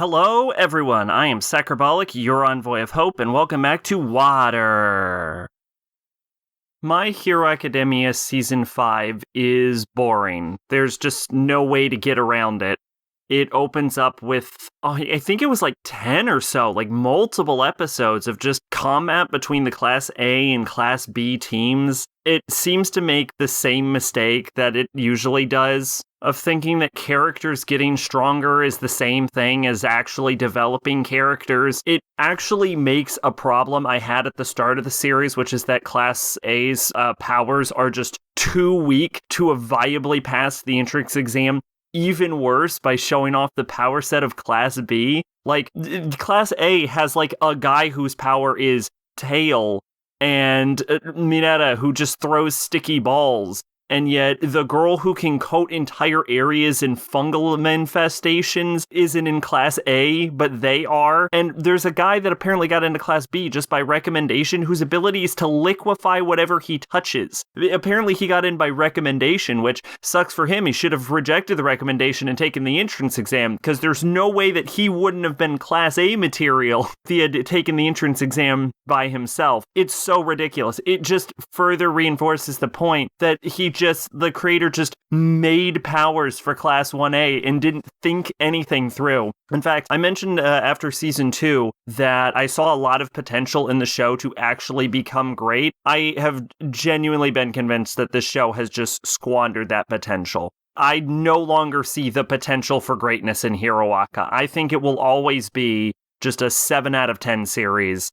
Hello, everyone. I am Sacrabolic, your envoy of hope, and welcome back to Water. My Hero Academia Season 5 is boring. There's just no way to get around it. It opens up with, I think it was like 10 or so, like multiple episodes of just combat between the Class A and Class B teams. It seems to make the same mistake that it usually does, of thinking that characters getting stronger is the same thing as actually developing characters. It actually makes a problem I had at the start of the series, which is that Class A's powers are just too weak to viably pass the entrance exam. Even worse by showing off the power set of Class B. Like, Class A has like a guy whose power is tail and Mineta who just throws sticky balls. And yet, the girl who can coat entire areas in fungal infestations isn't in Class A, but they are. And there's a guy that apparently got into Class B just by recommendation, whose ability is to liquefy whatever he touches. Apparently, he got in by recommendation, which sucks for him. He should have rejected the recommendation and taken the entrance exam, because there's no way that he wouldn't have been Class A material if he had taken the entrance exam by himself. It's so ridiculous. It just further reinforces the point that the creator just made powers for Class 1A and didn't think anything through. In fact, I mentioned after Season 2 that I saw a lot of potential in the show to actually become great. I have genuinely been convinced that this show has just squandered that potential. I no longer see the potential for greatness in Hiroaka. I think it will always be just a 7 out of 10 series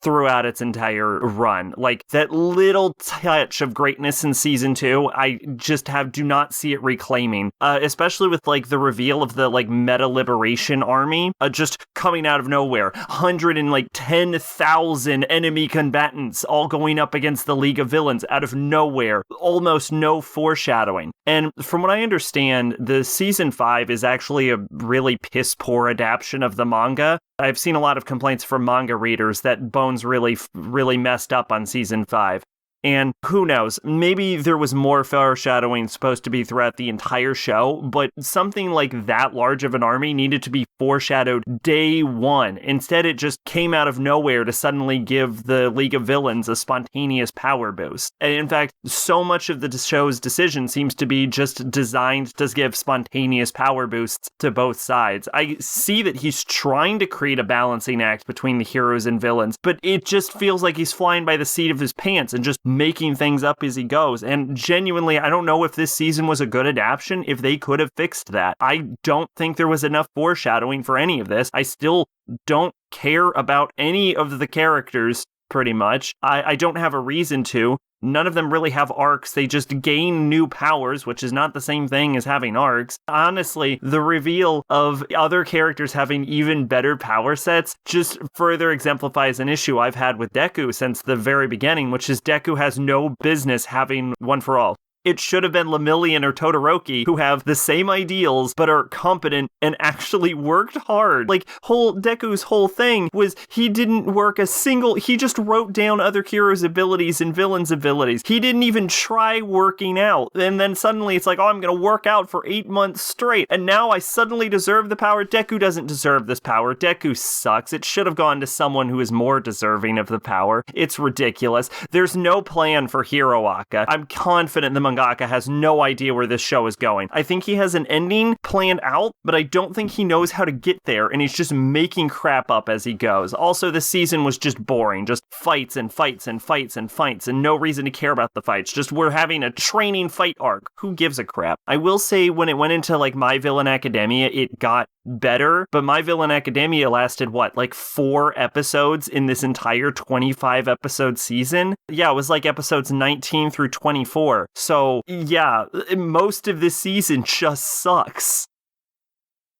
throughout its entire run. Like, that little touch of greatness in Season 2, I just do not see it reclaiming. Especially with, like, the reveal of the, like, Meta Liberation Army, just coming out of nowhere. 110,000 enemy combatants all going up against the League of Villains out of nowhere. Almost no foreshadowing. And from what I understand, the Season 5 is actually a really piss-poor adaptation of the manga. I've seen a lot of complaints from manga readers that Bones really messed up on Season 5. And who knows, maybe there was more foreshadowing supposed to be throughout the entire show, but something like that large of an army needed to be foreshadowed day one. Instead, it just came out of nowhere to suddenly give the League of Villains a spontaneous power boost. And in fact, so much of the show's decision seems to be just designed to give spontaneous power boosts to both sides. I see that he's trying to create a balancing act between the heroes and villains, but it just feels like he's flying by the seat of his pants and just making things up as he goes. And genuinely, I don't know if this season was a good adaptation, if they could have fixed that. I don't think there was enough foreshadowing for any of this. I still don't care about any of the characters, pretty much. I don't have a reason to. None of them really have arcs. They just gain new powers, which is not the same thing as having arcs. Honestly, the reveal of other characters having even better power sets just further exemplifies an issue I've had with Deku since the very beginning, which is Deku has no business having One for All. It should have been Lemillion or Todoroki, who have the same ideals, but are competent and actually worked hard. Like, Deku's whole thing was he didn't work he just wrote down other heroes' abilities and villains' abilities. He didn't even try working out. And then suddenly it's like, I'm gonna work out for 8 months straight, and now I suddenly deserve the power. Deku doesn't deserve this power. Deku sucks. It should have gone to someone who is more deserving of the power. It's ridiculous. There's no plan for Hiroaka. I'm confident the mangaka has no idea where this show is going. I think he has an ending planned out, but I don't think he knows how to get there, and he's just making crap up as he goes. Also, this season was just boring. Just fights and fights and fights and fights, and no reason to care about the fights. Just we're having a training fight arc. Who gives a crap? I will say when it went into like My Villain Academia, it got better, but My Villain Academia lasted, 4 episodes in this entire 25 episode season? Yeah, it was like episodes 19 through 24. So yeah, most of this season just sucks.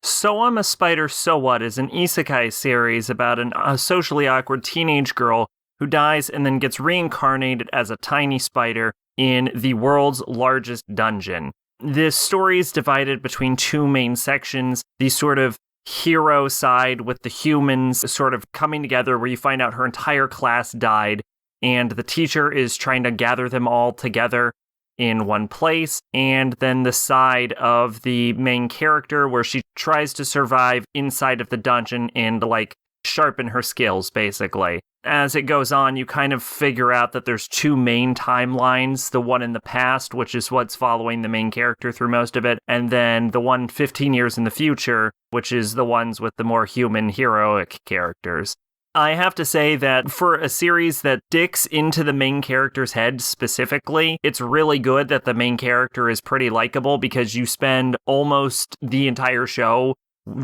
So I'm a Spider, So What is an isekai series about a socially awkward teenage girl who dies and then gets reincarnated as a tiny spider in the world's largest dungeon. This story is divided between 2 main sections, the sort of hero side with the humans sort of coming together where you find out her entire class died and the teacher is trying to gather them all together. in one place, and then the side of the main character where she tries to survive inside of the dungeon and like sharpen her skills, basically. As it goes on, you kind of figure out that there's two main timelines, the one in the past, which is what's following the main character through most of it, and then the one 15 years in the future, which is the ones with the more human, heroic characters. I have to say that for a series that digs into the main character's head specifically, it's really good that the main character is pretty likable because you spend almost the entire show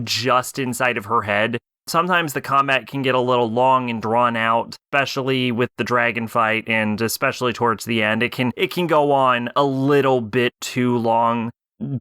just inside of her head. Sometimes the combat can get a little long and drawn out, especially with the dragon fight and especially towards the end. It can go on a little bit too long,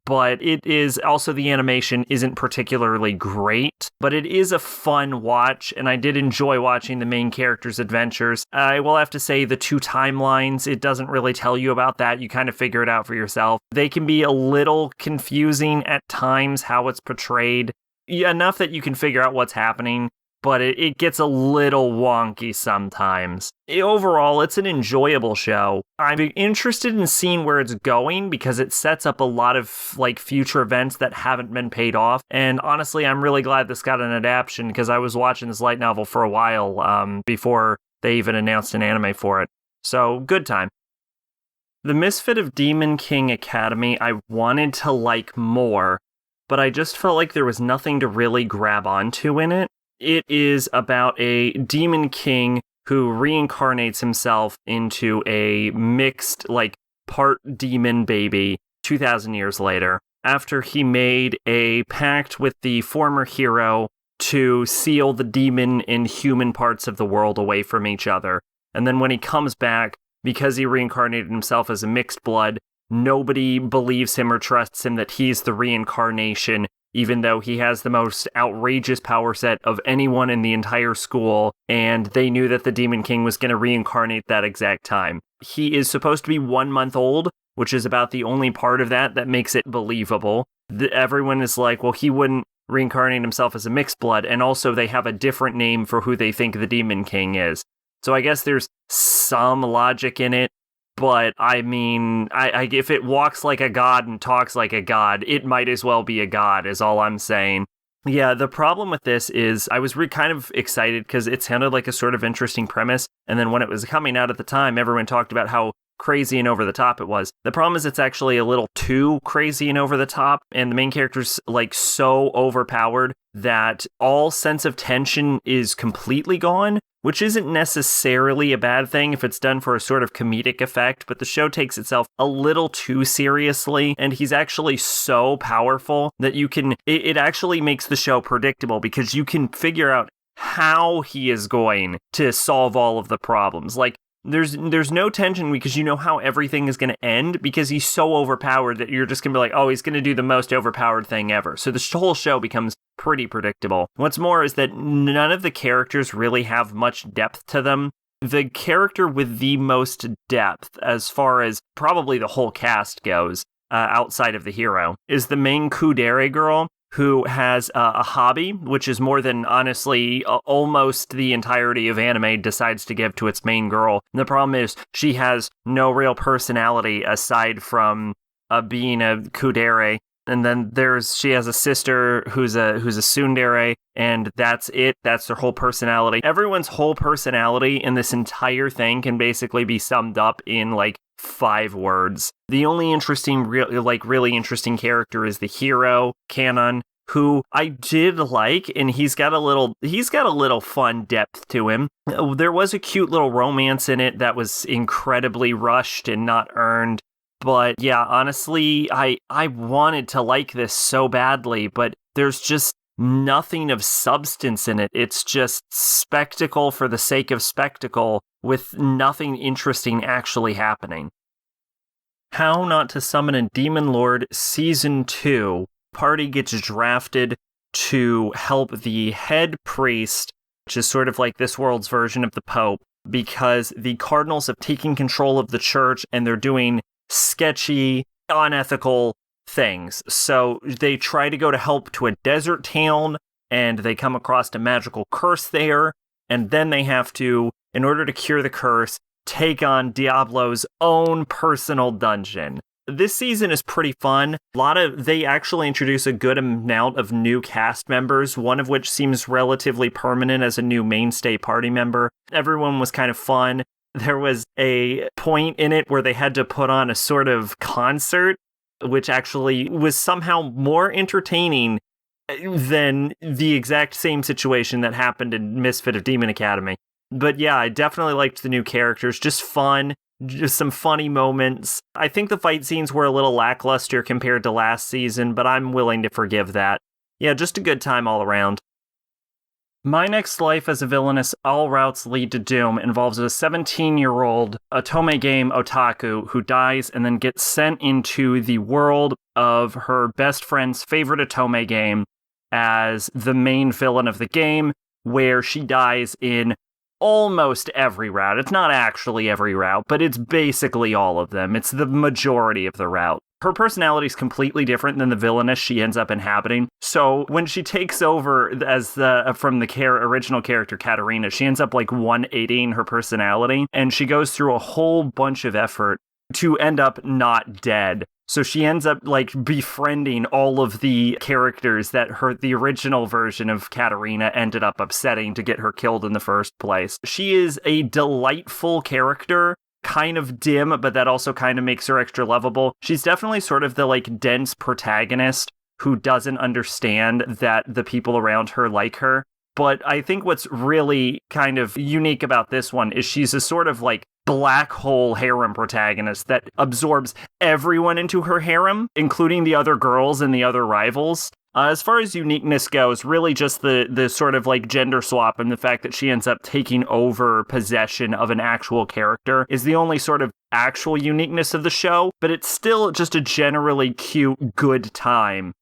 but it is also, the animation isn't particularly great, but it is a fun watch, and I did enjoy watching the main character's adventures. I will have to say the two timelines, it doesn't really tell you about that. You kind of figure it out for yourself. They can be a little confusing at times how it's portrayed. Enough that you can figure out what's happening, but it gets a little wonky sometimes. Overall, it's an enjoyable show. I'm interested in seeing where it's going because it sets up a lot of like future events that haven't been paid off. And honestly, I'm really glad this got an adaptation because I was watching this light novel for a while before they even announced an anime for it. So, good time. The Misfit of Demon King Academy, I wanted to like more, but I just felt like there was nothing to really grab onto in it. It is about a demon king who reincarnates himself into a mixed, like, part demon baby 2,000 years later, after he made a pact with the former hero to seal the demon and human parts of the world away from each other. And then when he comes back, because he reincarnated himself as a mixed blood, nobody believes him or trusts him that he's the reincarnation, even though he has the most outrageous power set of anyone in the entire school, and they knew that the Demon King was going to reincarnate that exact time. He is supposed to be 1 month old, which is about the only part of that makes it believable. Everyone is like, well, he wouldn't reincarnate himself as a mixed blood, and also they have a different name for who they think the Demon King is. So I guess there's some logic in it. But, I mean, if it walks like a god and talks like a god, it might as well be a god, is all I'm saying. Yeah, the problem with this is I was kind of excited because it sounded like a sort of interesting premise, and then when it was coming out at the time, everyone talked about how crazy and over the top it was. The problem is it's actually a little too crazy and over the top, and the main character's like so overpowered that all sense of tension is completely gone, which isn't necessarily a bad thing if it's done for a sort of comedic effect, but the show takes itself a little too seriously, and he's actually so powerful that it actually makes the show predictable because you can figure out how he is going to solve all of the problems. Like, there's no tension because you know how everything is going to end because he's so overpowered that you're just going to be like, oh, he's going to do the most overpowered thing ever. So this whole show becomes pretty predictable. What's more is that none of the characters really have much depth to them. The character with the most depth, as far as probably the whole cast goes, outside of the hero, is the main Kudere girl, who has a hobby, which is more than, honestly, almost the entirety of anime decides to give to its main girl. And the problem is she has no real personality aside from being a Kudere. And then she has a sister who's a tsundere, and that's it. That's their whole personality. Everyone's whole personality in this entire thing can basically be summed up in, like, 5 words. The only really interesting character is the hero, Kanon, who I did like, and he's got a little fun depth to him. There was a cute little romance in it that was incredibly rushed and not earned. But yeah, honestly, I wanted to like this so badly, but there's just nothing of substance in it. It's just spectacle for the sake of spectacle with nothing interesting actually happening. How Not to Summon a Demon Lord Season 2. Party gets drafted to help the head priest, which is sort of like this world's version of the Pope, because the cardinals have taken control of the church and they're doing sketchy, unethical things. So they try to go to help to a desert town, and they come across a magical curse there, and then they have to, in order to cure the curse, take on Diablo's own personal dungeon. This season is pretty fun. They actually introduce a good amount of new cast members, one of which seems relatively permanent as a new mainstay party member. Everyone was kind of fun. There was a point in it where they had to put on a sort of concert, which actually was somehow more entertaining than the exact same situation that happened in Misfit of Demon Academy. But yeah, I definitely liked the new characters. Just fun. Just some funny moments. I think the fight scenes were a little lackluster compared to last season, but I'm willing to forgive that. Yeah, just a good time all around. My next life as a villainess, all routes lead to doom, involves a 17-year-old Otome Game otaku who dies and then gets sent into the world of her best friend's favorite Otome game as the main villain of the game, where she dies in almost every route. It's not actually every route, but it's basically all of them. It's the majority of the route. Her personality is completely different than the villainess she ends up inhabiting. So when she takes over as from the original character Katarina, she ends up like 180ing her personality, and she goes through a whole bunch of effort to end up not dead. So she ends up like befriending all of the characters that the original version of Katarina ended up upsetting to get her killed in the first place. She is a delightful character, kind of dim, but that also kind of makes her extra lovable. She's definitely sort of the like dense protagonist who doesn't understand that the people around her like her. But I think what's really kind of unique about this one is she's a sort of like black hole harem protagonist that absorbs everyone into her harem, including the other girls and the other rivals. As far as uniqueness goes, really just the sort of like gender swap and the fact that she ends up taking over possession of an actual character is the only sort of actual uniqueness of the show, but it's still just a generally cute, good time.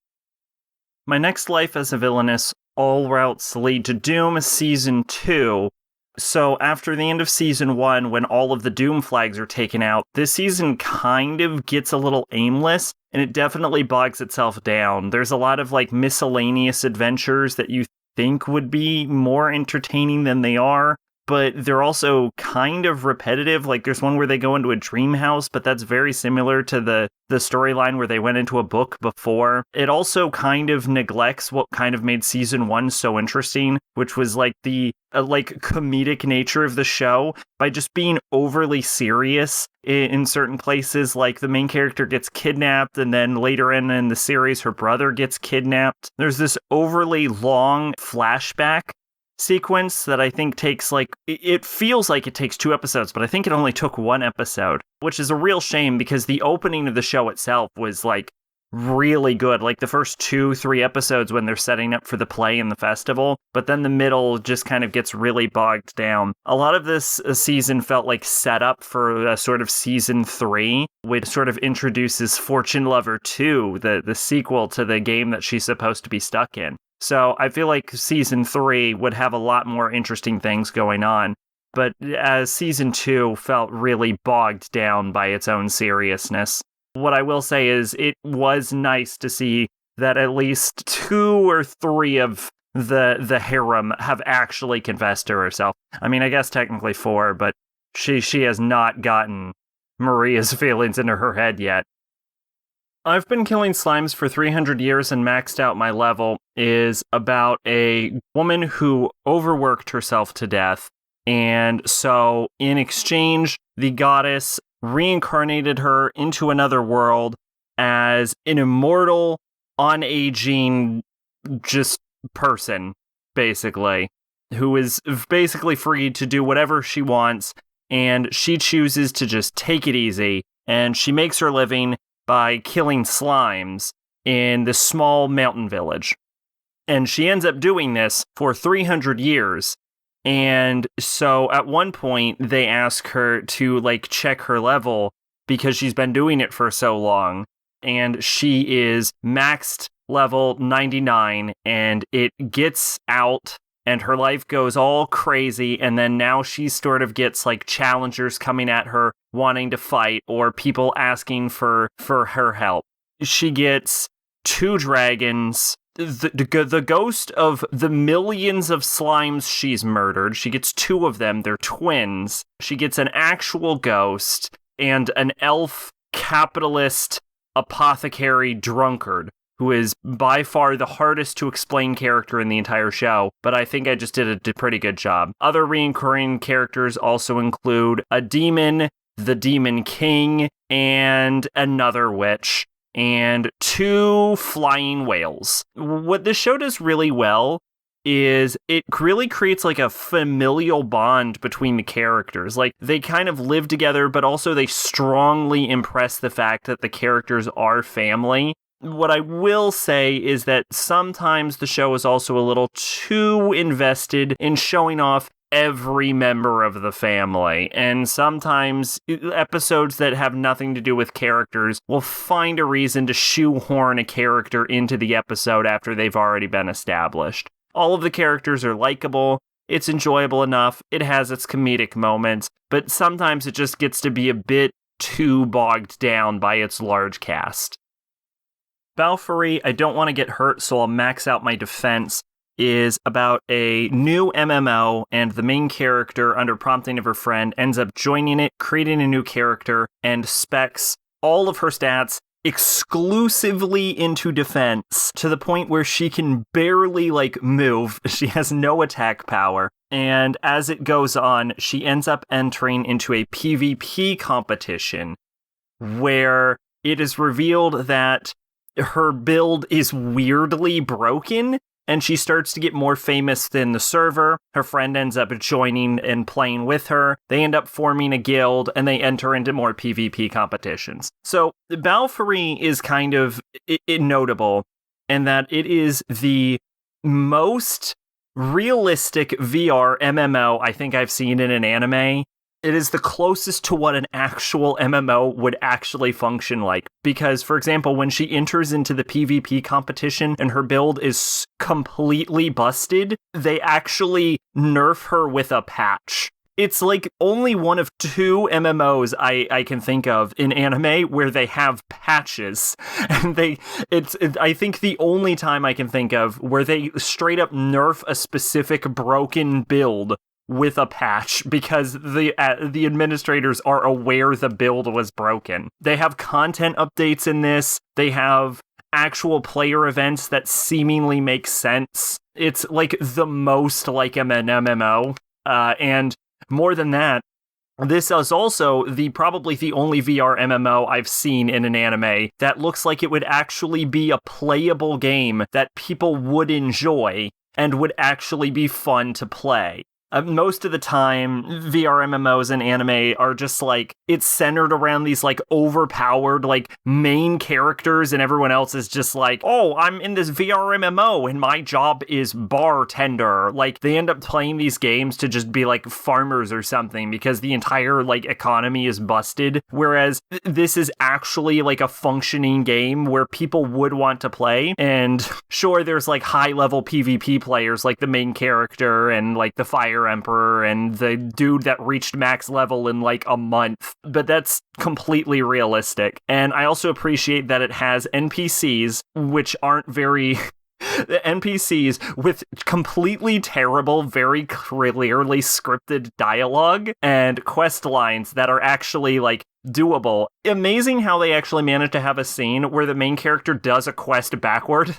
My next life as a villainess, all routes lead to Doom Season 2. So after the end of Season 1, when all of the Doom flags are taken out, this season kind of gets a little aimless, and it definitely bogs itself down. There's a lot of like miscellaneous adventures that you think would be more entertaining than they are, but they're also kind of repetitive. Like there's one where they go into a dream house, but that's very similar to the storyline where they went into a book before. It also kind of neglects what kind of made Season 1 so interesting, which was like the comedic nature of the show by just being overly serious in certain places. Like the main character gets kidnapped, and then later in the series, her brother gets kidnapped. There's this overly long flashback sequence that I think takes it feels like it takes 2 episodes, but I think it only took 1 episode, which is a real shame because the opening of the show itself was like really good, like the first 2-3 episodes when they're setting up for the play and the festival, but then the middle just kind of gets really bogged down. A lot of this season felt like set up for a sort of Season 3, which sort of introduces Fortune Lover 2, the sequel to the game that she's supposed to be stuck in. So I feel like Season 3 would have a lot more interesting things going on, but as Season 2 felt really bogged down by its own seriousness. What I will say is it was nice to see that at least 2 or 3 of the harem have actually confessed to herself. I mean, I guess technically 4, but she has not gotten Maria's feelings into her head yet. I've been killing slimes for 300 years and maxed out my level is about a woman who overworked herself to death. And so in exchange, the goddess reincarnated her into another world as an immortal, unaging, just person, basically, who is basically free to do whatever she wants. And she chooses to just take it easy. And she makes her living by killing slimes in this small mountain village. And she ends up doing this for 300 years. And so at one point, they ask her to check her level because she's been doing it for so long. And she is maxed level 99, and it gets out, and her life goes all crazy. And then now she sort of gets challengers coming at her wanting to fight, or people asking for her help. She gets 2 dragons the ghost of the millions of slimes she's murdered. She gets 2 of them. They're twins. She gets an actual ghost and an elf capitalist apothecary drunkard, who is by far the hardest to explain character in the entire show, but I think I just did a pretty good job. Other recurring characters also include a demon, the Demon King, and another witch, and 2 flying whales. What this show does really well is it really creates like a familial bond between the characters. Like, they kind of live together, but also they strongly impress the fact that the characters are family. What I will say is that sometimes the show is also a little too invested in showing off every member of the family, and sometimes episodes that have nothing to do with characters will find a reason to shoehorn a character into the episode after they've already been established. All of the characters are likable, it's enjoyable enough, it has its comedic moments, but sometimes it just gets to be a bit too bogged down by its large cast. Balfouri, I don't want to get hurt, so I'll max out my defense, is about a new MMO, and the main character, under prompting of her friend, ends up joining it, creating a new character, and specs all of her stats exclusively into defense, to the point where she can barely, move. She has no attack power. And as it goes on, she ends up entering into a PvP competition, where it is revealed that her build is weirdly broken, and she starts to get more famous than the server. Her friend ends up joining and playing with her. They end up forming a guild, and they enter into more PvP competitions. So Balfouri is kind of notable in that it is the most realistic VR MMO I think I've seen in an anime. It is the closest to what an actual MMO would actually function like. Because, for example, when she enters into the PvP competition and her build is completely busted, they actually nerf her with a patch. It's like only one of 2 MMOs I can think of in anime where they have patches. And I think the only time I can think of where they straight up nerf a specific broken build with a patch, because the administrators are aware the build was broken. They have content updates in this. They have actual player events that seemingly make sense. It's like the most like an MMO. And more than that, this is also probably the only VR MMO I've seen in an anime that looks like it would actually be a playable game that people would enjoy and would actually be fun to play. Most of the time, VR MMOs and anime are just it's centered around these overpowered main characters, and everyone else is just oh, I'm in this VR MMO and my job is bartender. They end up playing these games to just be farmers or something because the entire economy is busted. Whereas this is actually a functioning game where people would want to play. And sure, there's high level PvP players like the main character and the Fire Emperor and the dude that reached max level in a month, but that's completely realistic. And I also appreciate that it has NPCs which aren't very the NPCs with completely terrible, very clearly scripted dialogue and quest lines that are actually doable. Amazing how they actually managed to have a scene where the main character does a quest backward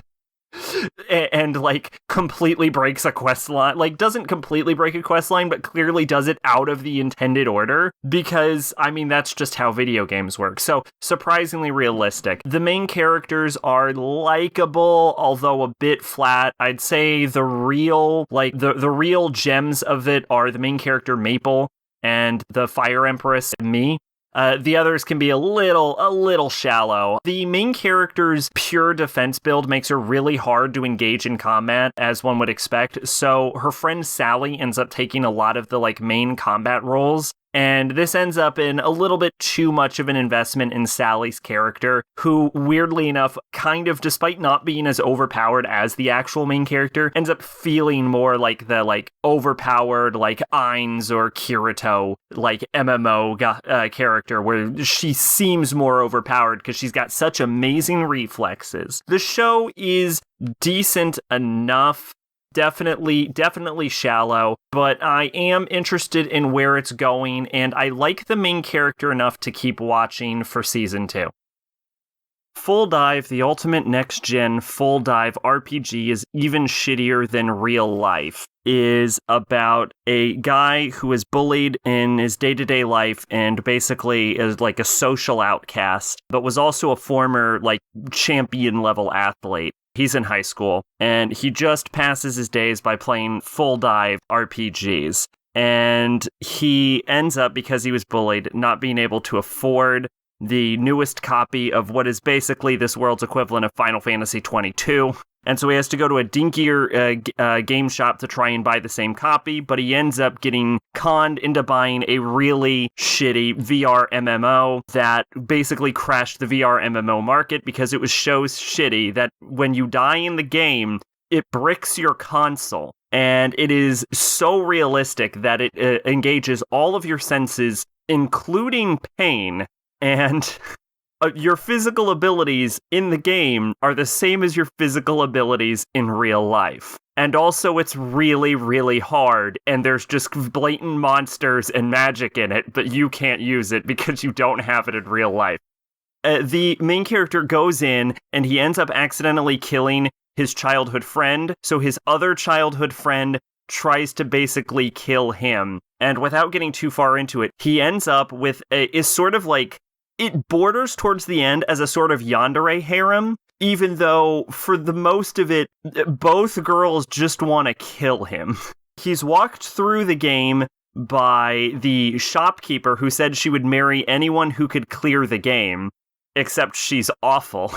and completely breaks a quest line. Doesn't completely break a quest line, but clearly does it out of the intended order, because that's just how video games work. So surprisingly realistic. The main characters are likable, although a bit flat. I'd say the real the real gems of it are the main character Maple and the Fire Empress and me. The others can be a little shallow. The main character's pure defense build makes her really hard to engage in combat, as one would expect, so her friend Sally ends up taking a lot of the main combat roles, And this ends up in a little bit too much of an investment in Sally's character, who, weirdly enough, kind of, despite not being as overpowered as the actual main character, ends up feeling more like the, overpowered, Ainz or Kirito, MMO character, where she seems more overpowered because she's got such amazing reflexes. The show is decent enough. Definitely shallow, but I am interested in where it's going, and I like the main character enough to keep watching for season 2. Full Dive, the ultimate next-gen full dive RPG, is even shittier than real life. Is about a guy who is bullied in his day-to-day life and basically is a social outcast, but was also a former champion-level athlete. He's in high school, and he just passes his days by playing full dive RPGs. And he ends up, because he was bullied, not being able to afford the newest copy of what is basically this world's equivalent of Final Fantasy 22. And so he has to go to a dinkier game shop to try and buy the same copy, but he ends up getting conned into buying a really shitty VR MMO that basically crashed the VR MMO market because it was so shitty that when you die in the game, it bricks your console. And it is so realistic that it engages all of your senses, including pain, and your physical abilities in the game are the same as your physical abilities in real life. And also, it's really, really hard, and there's just blatant monsters and magic in it, but you can't use it because you don't have it in real life. The main character goes in, and he ends up accidentally killing his childhood friend, so his other childhood friend tries to basically kill him. And without getting too far into it, he ends up with it borders towards the end as a sort of yandere harem, even though for the most of it, both girls just want to kill him. He's walked through the game by the shopkeeper who said she would marry anyone who could clear the game, except she's awful.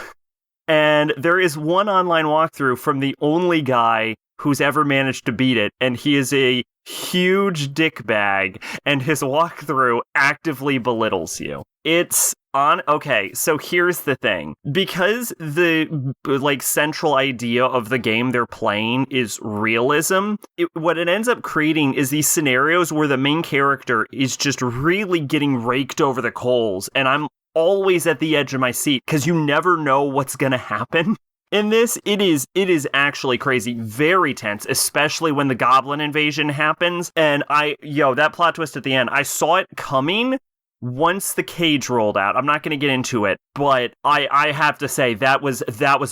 And there is one online walkthrough from the only guy who's ever managed to beat it, and he is a huge dickbag, and his walkthrough actively belittles you. It's on. Okay, so here's the thing. Because the central idea of the game they're playing is realism, what it ends up creating is these scenarios where the main character is just really getting raked over the coals, and I'm always at the edge of my seat because you never know what's gonna happen. In this, it is actually crazy, very tense, especially when the goblin invasion happens. And that plot twist at the end, I saw it coming once the cage rolled out. I'm not going to get into it, but I have to say that was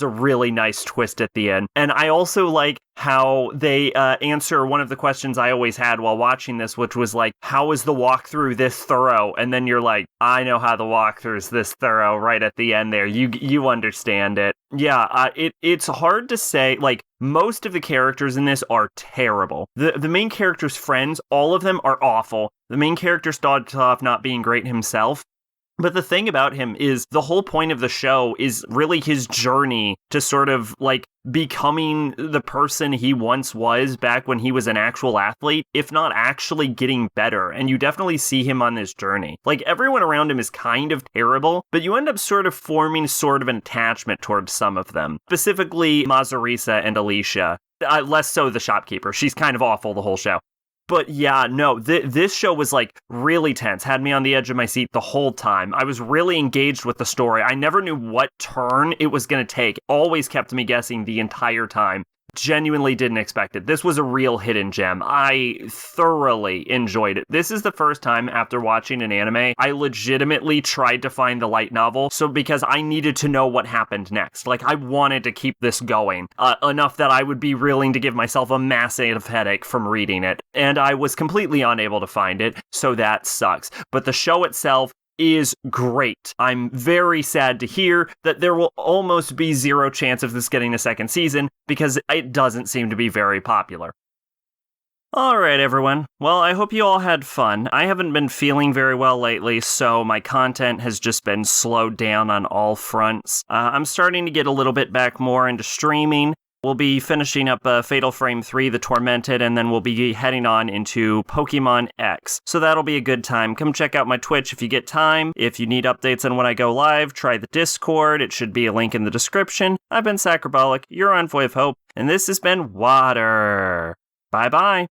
a really nice twist at the end. And I also like how they answer one of the questions I always had while watching this, which was how is the walkthrough this thorough? And then you're like, I know how the walkthrough's this thorough right at the end there. You understand it. Yeah, it's hard to say. Most of the characters in this are terrible. The main character's friends, all of them are awful. The main character starts off not being great himself. But the thing about him is the whole point of the show is really his journey to sort of becoming the person he once was back when he was an actual athlete, if not actually getting better. And you definitely see him on this journey. Everyone around him is kind of terrible, but you end up sort of forming sort of an attachment towards some of them. Specifically Mazurisa and Alicia. Less so the shopkeeper. She's kind of awful the whole show. But yeah, no, this show was really tense, had me on the edge of my seat the whole time. I was really engaged with the story. I never knew what turn it was going to take. Always kept me guessing the entire time. Genuinely didn't expect it. This was a real hidden gem. I thoroughly enjoyed it. This is the first time after watching an anime, I legitimately tried to find the light novel. So because I needed to know what happened next. I wanted to keep this going enough that I would be willing to give myself a massive headache from reading it. And I was completely unable to find it. So that sucks. But the show itself is great. I'm very sad to hear that there will almost be zero chance of this getting a second season because it doesn't seem to be very popular. Alright everyone, well I hope you all had fun. I haven't been feeling very well lately, so my content has just been slowed down on all fronts. I'm starting to get a little bit back more into streaming, We'll be finishing up Fatal Frame 3, The Tormented, and then we'll be heading on into Pokemon X. So that'll be a good time. Come check out my Twitch if you get time. If you need updates on when I go live, try the Discord. It should be a link in the description. I've been Sacrobolic, your Envoy of Hope, and this has been Water. Bye-bye.